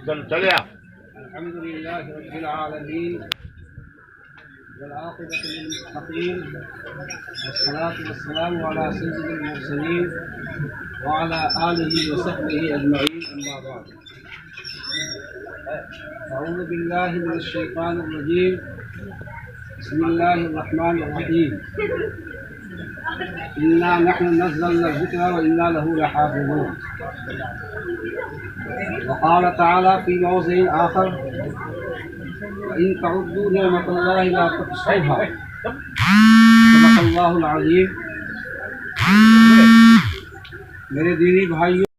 چلے الحمد لله رب العالمين والعاقبة للمتقين والصلاة والسلام على سيد المرسلين وعلى آله وصحبه أجمعين أما بعد أعوذ بالله من الشيطان الرجيم بسم الله الرحمن الرحيم إنا نحن نزلنا الذكر وإنا له لحافظون وقال تعالى في موضع آخر وإن تعدوا نعمة الله لا تحصوها صدق اللہ العظیم۔ میرے دینی بھائیوں،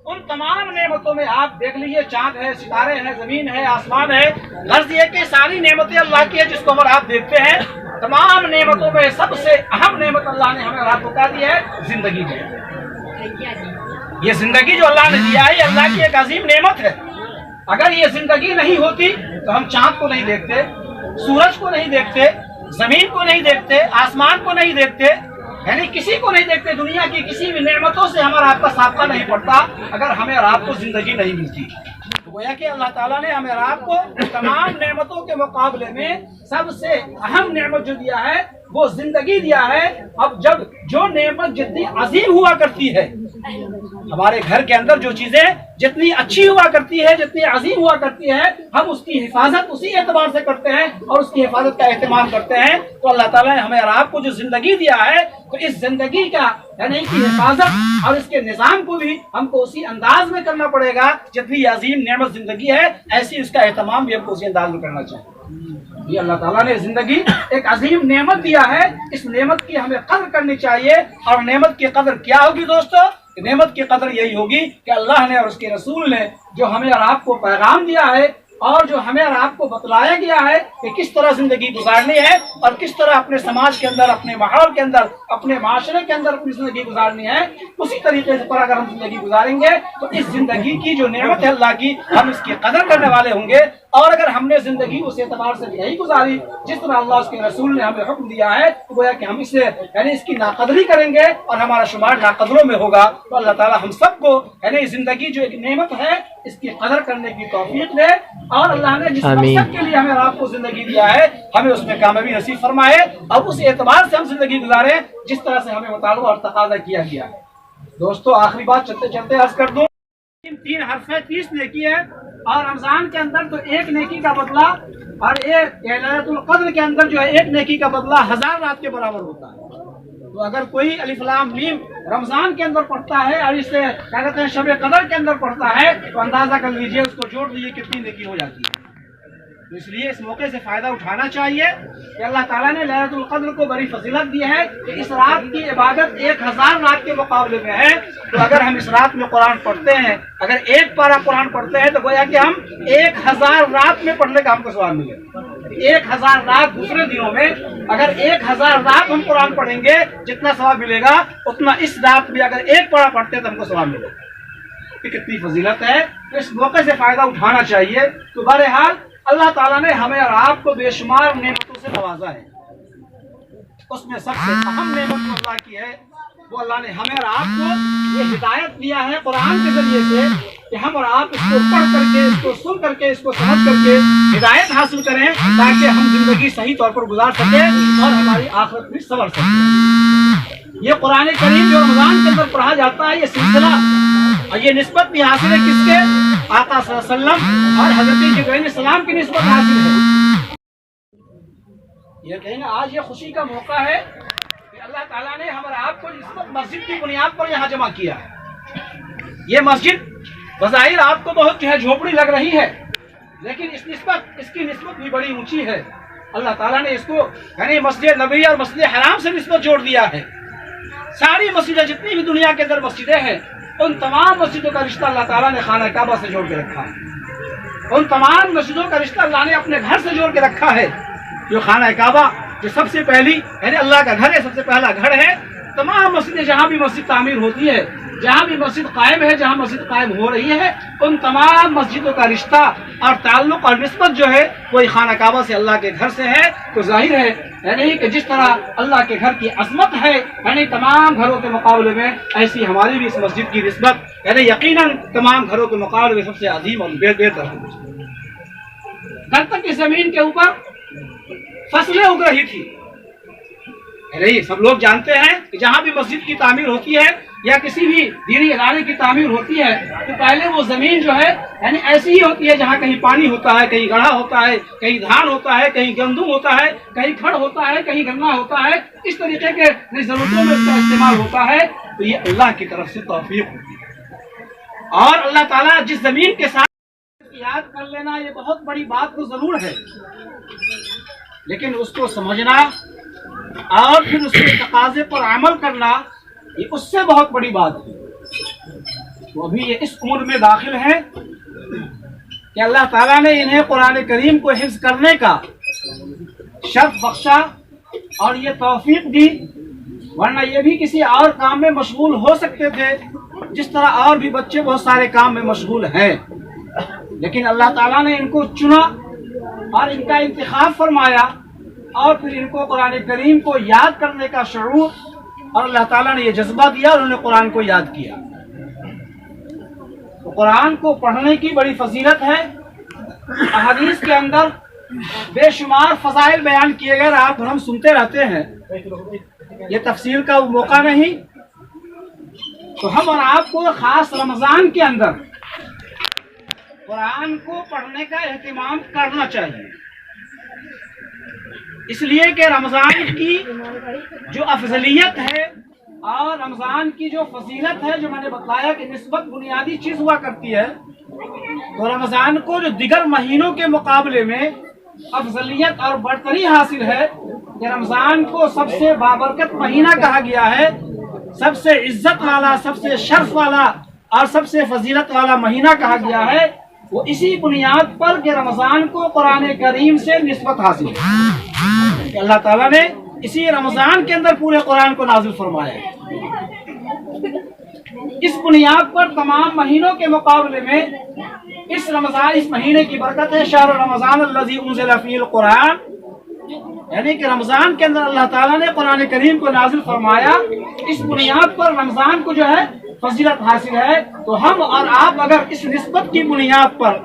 ان تمام نعمتوں میں آپ دیکھ لیجیے، چاند ہے، ستارے ہیں، زمین ہے، آسمان ہے، غرض یہ کہ ساری نعمتیں اللہ کی ہے جس کو آپ دیکھتے ہیں۔ تمام نعمتوں میں سب سے اہم نعمت اللہ نے ہمیں رات کو کیا دی ہے؟ زندگی دی ہے۔ یہ زندگی جو اللہ نے دیا ہے یہ اللہ کی ایک عظیم نعمت ہے۔ اگر یہ زندگی نہیں ہوتی تو ہم چاند کو نہیں دیکھتے، سورج کو نہیں دیکھتے، زمین کو نہیں دیکھتے، آسمان کو نہیں دیکھتے، یعنی کسی کو نہیں دیکھتے۔ دنیا کی کسی بھی نعمتوں سے ہمارا آپ کا سابقہ نہیں پڑتا اگر ہمیں اور آپ کو زندگی نہیں ملتی۔ تو گویا کہ اللہ تعالیٰ نے ہمیں اور آپ کو تمام نعمتوں کے مقابلے میں سب سے اہم نعمت جو دیا ہے وہ زندگی دیا ہے۔ اب جب جو نعمت جتنی عظیم ہوا کرتی ہے، ہمارے گھر کے اندر جو چیزیں جتنی اچھی ہوا کرتی ہے، جتنی عظیم ہوا کرتی ہے، ہم اس کی حفاظت اسی اعتبار سے کرتے ہیں اور اس کی حفاظت کا اہتمام کرتے ہیں۔ تو اللہ تعالیٰ نے ہمیں اور آپ کو جو زندگی دیا ہے تو اس زندگی کا یعنی کی حفاظت اور اس کے نظام کو بھی ہم کو اسی انداز میں کرنا پڑے گا۔ جتنی عظیم نعمت زندگی ہے ایسی اس کا اہتمام بھی ہم کو اسی انداز میں کرنا چاہیے۔ یہ اللہ تعالیٰ نے زندگی ایک عظیم نعمت دیا ہے، اس نعمت کی ہمیں قدر کرنی چاہیے۔ اور نعمت کی قدر کیا ہوگی دوستو؟ نعمت کی قدر یہی ہوگی کہ اللہ نے اور اس کے رسول نے جو ہمیں اور آپ کو پیغام دیا ہے اور جو ہمیں اور آپ کو بتلایا گیا ہے کہ کس طرح زندگی گزارنی ہے اور کس طرح اپنے سماج کے اندر، اپنے ماحول کے اندر، اپنے معاشرے کے اندر اپنی زندگی گزارنی ہے، اسی طریقے سے پر اگر ہم زندگی گزاریں گے تو اس زندگی کی جو نعمت ہے اللہ کی، ہم اس کی قدر کرنے والے ہوں گے۔ اور اگر ہم نے زندگی اس اعتبار سے نہیں گزاری جس طرح اللہ اس کے رسول نے ہمیں حکم دیا ہے، تو گویا کہ ہم اسے یعنی اس کی ناقدری کریں گے اور ہمارا شمار ناقدروں میں ہوگا۔ تو اللہ تعالیٰ ہم سب کو یعنی زندگی جو ایک نعمت ہے اس کی قدر کرنے کی توفیق دے، اور اللہ نے جس مقصد کے لیے ہمیں آپ کو زندگی دیا ہے ہمیں اس میں کامیابی نصیب فرمائے اور اس اعتبار سے ہم زندگی گزاریں جس طرح سے ہمیں مطالبہ اور تقاضا کیا گیا ہے۔ دوستو آخری بات چلتے چلتے عرض کر دوں، 3 حرف ہے، 30 نیکی ہے، اور رمضان کے اندر تو ایک نیکی کا بدلہ اور ایک لیلۃ القدر کے اندر جو ہے ایک نیکی کا بدلہ 1000 رات کے برابر ہوتا ہے۔ تو اگر کوئی الف لام میم رمضان کے اندر پڑھتا ہے اور اسے کیا کہتے ہیں شب قدر کے اندر پڑھتا ہے تو اندازہ کر لیجئے، اس کو جوڑ لیجئے کتنی نیکی ہو جاتی ہے۔ تو اس لیے اس موقع سے فائدہ اٹھانا چاہیے کہ اللہ تعالیٰ نے لیلۃ القدر کو بڑی فضیلت دی ہے کہ اس رات کی عبادت 1000 رات کے مقابلے میں ہے۔ تو اگر ہم اس رات میں قرآن پڑھتے ہیں، اگر ایک پارہ قرآن پڑھتے ہیں تو گویا کہ ہم 1000 رات میں پڑھنے کا ہم کو ثواب ملے۔ 1000 رات دوسرے دنوں میں اگر 1000 رات ہم قرآن پڑھیں گے جتنا ثواب ملے گا اتنا اس رات بھی اگر ایک پارہ پڑھتے ہیں تو ہم کو ثواب ملے گا۔ کتنی فضیلت ہے، اس موقع سے فائدہ اٹھانا چاہیے۔ تو بہرحال اللہ تعالیٰ نے ہمیں اور آپ کو بے شمار نعمتوں سے نوازا ہے، اس میں سب سے اہم نعمت جو اللہ کی ہے وہ اللہ نے ہمیں اور آپ کو یہ ہدایت دیا ہے قرآن کے ذریعے سے کہ ہم اور آپ اس کو پڑھ کر کے، اس کو سن کر کے، اس کو سمجھ کر کے ہدایت حاصل کریں تاکہ ہم زندگی صحیح طور پر گزار سکیں اور ہماری آخرت بھی سنور سکے۔ یہ قرآن کریم جو رمضان کے اندر پڑھا جاتا ہے یہ سلسلہ اور یہ نسبت بھی حاصل ہے کس کے؟ آقا صلی اللہ علیہ وسلم اور حضرت جبرائیل علیہ السلام کی نسبت حاصل ہے۔ یہ کہیں گے آج یہ خوشی کا موقع ہے کہ اللہ تعالیٰ نے ہمارے آپ کو نسبت مسجد کی بنیاد پر یہاں جمع کیا ہے۔ یہ مسجد بظاہر آپ کو بہت جو ہے جھوپڑی لگ رہی ہے، لیکن اس کی نسبت بھی بڑی اونچی ہے۔ اللہ تعالیٰ نے اس کو یعنی مسجد نبوی اور مسجد حرام سے نسبت جوڑ دیا ہے۔ ساری مسجدیں جتنی بھی دنیا کے اندر مسجدیں ہیں ان تمام مسجدوں کا رشتہ اللہ تعالیٰ نے خانہ کعبہ سے جوڑ کے رکھا ہے۔ ان تمام مسجدوں کا رشتہ اللہ نے اپنے گھر سے جوڑ کے رکھا ہے۔ جو خانہ کعبہ جو سب سے پہلی یعنی اللہ کا گھر ہے، سب سے پہلا گھر ہے۔ تمام مسجدیں جہاں بھی مسجد تعمیر ہوتی ہے جہاں بھی مسجد قائم ہے، جہاں مسجد قائم ہو رہی ہے، ان تمام مسجدوں کا رشتہ اور تعلق اور نسبت جو ہے وہی خانہ کعبہ سے، اللہ کے گھر سے ہے۔ تو ظاہر ہے یعنی کہ جس طرح اللہ کے گھر کی عظمت ہے یعنی تمام گھروں کے مقابلے میں، ایسی ہماری بھی اس مسجد کی نسبت یعنی یقیناً تمام گھروں کے مقابلے میں سب سے عظیم اور بہتر ہے۔ کل تک کی زمین کے اوپر فصلیں اگ رہی تھی، نہیں سب لوگ جانتے ہیں کہ جہاں بھی مسجد کی تعمیر ہوتی ہے یا کسی بھی دینی ادارے کی تعمیر ہوتی ہے تو پہلے وہ زمین جو ہے یعنی ایسی ہی ہوتی ہے جہاں کہیں پانی ہوتا ہے، کہیں گڑھا ہوتا ہے، کہیں دھان ہوتا ہے، کہیں گندم ہوتا ہے، کہیں کھڑ ہوتا ہے، کہیں گنا ہوتا ہے، اس طریقے کے ضرورتوں میں اس کا استعمال ہوتا ہے۔ تو یہ اللہ کی طرف سے توفیق ہوتی ہے، اور اللہ تعالیٰ جس زمین کے ساتھ یاد کر لینا یہ بہت بڑی بات تو ضرور ہے، لیکن اس کو سمجھنا اور پھر اس کے تقاضے پر عمل کرنا یہ اس سے بہت بڑی بات ہے۔ تو ابھی یہ اس عمر میں داخل ہیں کہ اللہ تعالیٰ نے انہیں قرآن کریم کو حفظ کرنے کا شرف بخشا اور یہ توفیق دی، ورنہ یہ بھی کسی اور کام میں مشغول ہو سکتے تھے جس طرح اور بھی بچے بہت سارے کام میں مشغول ہیں، لیکن اللہ تعالیٰ نے ان کو چنا اور ان کا انتخاب فرمایا اور پھر ان کو قرآن کریم کو یاد کرنے کا شعور اور اللہ تعالیٰ نے یہ جذبہ دیا اور انہوں نے قرآن کو یاد کیا۔ تو قرآن کو پڑھنے کی بڑی فضیلت ہے، احادیث کے اندر بے شمار فضائل بیان کیے گئے، رات بھر ہم سنتے رہتے ہیں، یہ تفسیر کا وہ موقع نہیں۔ تو ہم اور آپ کو خاص رمضان کے اندر قرآن کو پڑھنے کا اہتمام کرنا چاہیے، اس لیے کہ رمضان کی جو افضلیت ہے اور رمضان کی جو فضیلت ہے جو میں نے بتایا کہ نسبت بنیادی چیز ہوا کرتی ہے، تو رمضان کو جو دیگر مہینوں کے مقابلے میں افضلیت اور برتری حاصل ہے کہ رمضان کو سب سے بابرکت مہینہ کہا گیا ہے، سب سے عزت والا، سب سے شرف والا اور سب سے فضیلت والا مہینہ کہا گیا ہے، وہ اسی بنیاد پر کہ رمضان کو قرآن کریم سے نسبت حاصل ہے کہ اللہ تعالیٰ نے اسی رمضان کے اندر پورے قرآن کو نازل فرمایا ہے۔ اس بنیاد پر تمام مہینوں کے مقابلے میں اس مہینے کی برکت ہے، شہر رمضان الذی انزل فیہ القرآن، یعنی کہ رمضان کے اندر اللہ تعالیٰ نے قرآن کریم کو نازل فرمایا، اس بنیاد پر رمضان کو جو ہے فضیلت حاصل ہے۔ تو ہم اور آپ اگر اس نسبت کی بنیاد پر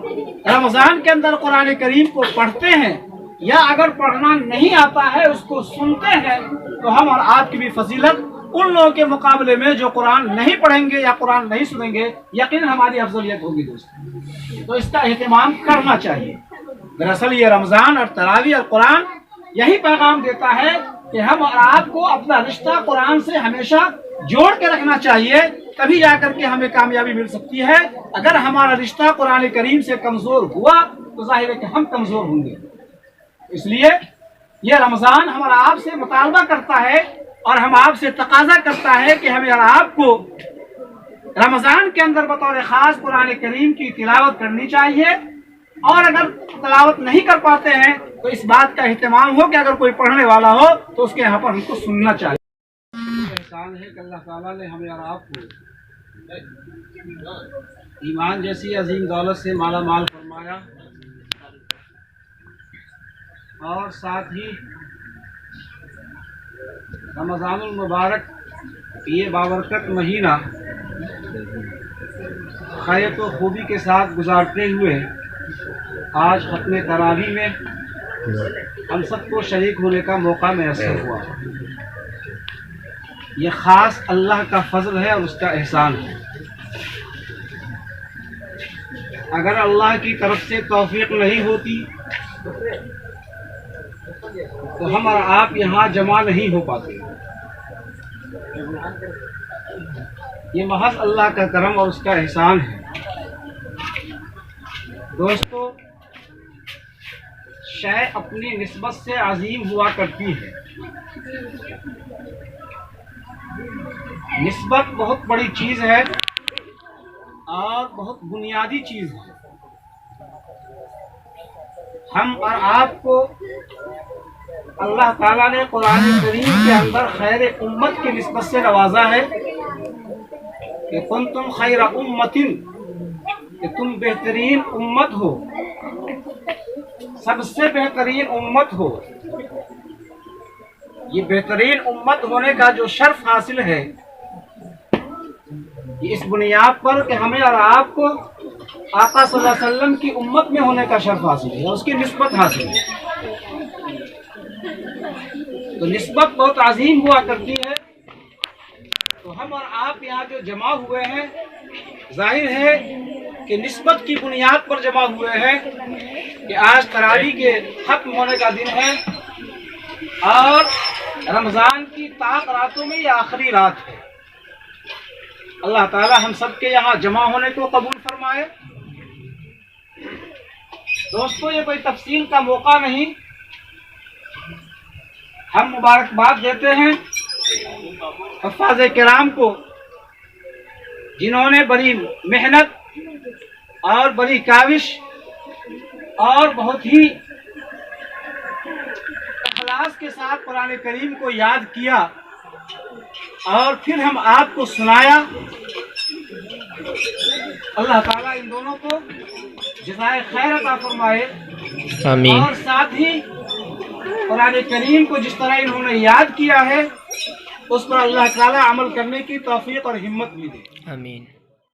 رمضان کے اندر قرآن کریم کو پڑھتے ہیں یا اگر پڑھنا نہیں آتا ہے اس کو سنتے ہیں تو ہم اور آپ کی بھی فضیلت ان لوگوں کے مقابلے میں جو قرآن نہیں پڑھیں گے یا قرآن نہیں سنیں گے یقیناً ہماری افضلیت ہوگی دوستو۔ تو اس کا اہتمام کرنا چاہیے۔ دراصل یہ رمضان اور تراویح اور قرآن یہی پیغام دیتا ہے کہ ہم اور آپ کو اپنا رشتہ قرآن سے ہمیشہ جوڑ کے رکھنا چاہیے، تبھی جا کر کے ہمیں کامیابی مل سکتی ہے۔ اگر ہمارا رشتہ قرآن کریم سے کمزور ہوا تو ظاہر ہے کہ ہم کمزور ہوں گے۔ اس لیے یہ رمضان ہمارا آپ سے مطالبہ کرتا ہے اور ہم آپ سے تقاضا کرتا ہے کہ ہمیں اور آپ کو رمضان کے اندر بطور خاص قرآن کریم کی تلاوت کرنی چاہیے، اور اگر تلاوت نہیں کر پاتے ہیں تو اس بات کا اہتمام ہو کہ اگر کوئی پڑھنے والا ہو تو اس کے یہاں پر ہم کو سننا چاہیے۔ احسان ہے کہ اللہ تعالیٰ نے ہمیں اور آپ کو ایمان جیسی عظیم دولت سے مالا مال فرمایا، اور ساتھ ہی رمضان المبارک یہ بابرکت مہینہ خیر و خوبی کے ساتھ گزارتے ہوئے آج ختم تراویح میں ہم سب کو شریک ہونے کا موقع میسر ہوا۔ یہ خاص اللہ کا فضل ہے اور اس کا احسان ہے۔ اگر اللہ کی طرف سے توفیق نہیں ہوتی تو ہم اور آپ یہاں جمع نہیں ہو پاتے۔ یہ محض اللہ کا کرم اور اس کا احسان ہے۔ دوستو، شے اپنی نسبت سے عظیم ہوا کرتی ہے۔ نسبت بہت بڑی چیز ہے اور بہت بنیادی چیز ہے۔ ہم اور آپ کو اللہ تعالیٰ نے قرآن کریم کے اندر خیر امت کی نسبت سے نوازا ہے کہ کنتم خیر امتن، کہ تم بہترین امت ہو، سب سے بہترین امت ہو۔ یہ بہترین امت ہونے کا جو شرف حاصل ہے یہ اس بنیاد پر کہ ہمیں اور آپ کو آقا صلی اللہ علیہ وسلم کی امت میں ہونے کا شرف حاصل ہے، اس کی نسبت حاصل ہے۔ تو نسبت بہت عظیم ہوا کرتی ہے۔ تو ہم اور آپ یہاں جو جمع ہوئے ہیں، ظاہر ہے کہ نسبت کی بنیاد پر جمع ہوئے ہیں کہ آج تراویح کے ختم ہونے کا دن ہے اور رمضان کی طاق راتوں میں یہ آخری رات ہے۔ اللہ تعالی ہم سب کے یہاں جمع ہونے کو قبول فرمائے۔ دوستو، یہ کوئی تفصیل کا موقع نہیں، ہم مبارکباد دیتے ہیں حفاظ کرام کو جنہوں نے بڑی محنت اور بڑی کاوش اور بہت ہی اخلاص کے ساتھ قرآن کریم کو یاد کیا اور پھر ہم آپ کو سنایا۔ اللہ تعالیٰ ان دونوں کو جزائے خیر عطا فرمائے، آمین۔ اور ساتھ ہی قرآن کریم کو جس طرح انہوں نے یاد کیا ہے اس پر اللہ تعالیٰ عمل کرنے کی توفیق اور ہمت بھی دے۔ آمین۔